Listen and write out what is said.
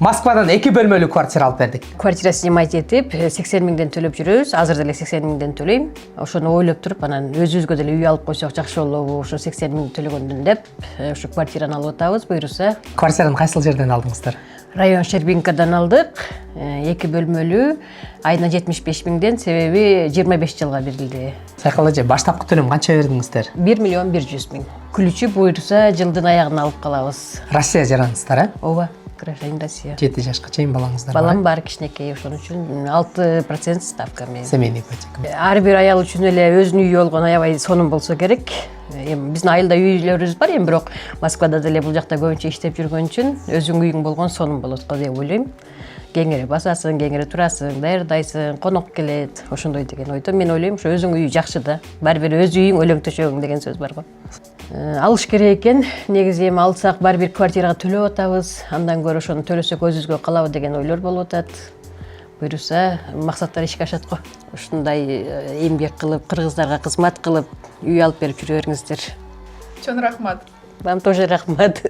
Москвадан 2 бөлмөлүү квартира алып бердик. Квартира снимать этип 80 миңден төлөп жүрөбүз. Азыр деле 80 миңден төлөйм. Ошону ойлоп туруп, анан өзүбүзгө деле үй алып койсок жакшы болобу, ошо 80 миң төлөгөндөн деп, ошо квартираны алып атабыз, буйруса. Квартираны кайсыл жерден алдыңыздар? Район Щербинкадан алдык. 2 бөлмөлүү, айына 75 миңден, себеби 25 жылга берилди. Сайкал эже, баштапкы төлөм канча бердиңиздер? 1 миллион 100 миң. Күлүчү буйруса жылдын аягына алып калабыз. Россия жараныңыздар, Ооба, гражданин Россия. 7 жашка чейин балаңыздар бар. Балам бар кичинекей, ошон үчүн 6% ставка менен. Семейный ипотека. Ар бир аял үчүн эле өзүнүн үйү болгон аябай сонун болсо керек. Эми биздин айылда үйлөрүбүз бар, эми бирок Москвада деле бул жакта көбүнчө иштеп жүргөн үчүн өзүңүн үйүң болгон сонун болот го деп ойлойм. Кеңири басасың, кеңири турасың, даярдайсың, конок келет, ошондой деген ойдо. Мен ойлойм, ошо өзүңүн үйү жакшы да. Баары бир өз үйүң, өлөң төшөгүң деген сөз бар го. Алыш керек экен. Негизи эми алсак баары бир квартирага төлөп атабыз. Андан көрө ошону төлөсөк өзүбүзгө калабы деген ойлор болуп атат. Буйруса максаттар ишке ашат го. Ушундай эмгек кылып, кыргыздарга кызмат кылып, үй алып берип жүрө бериңиздер. Чоң рахмат. Вам тоже рахмат.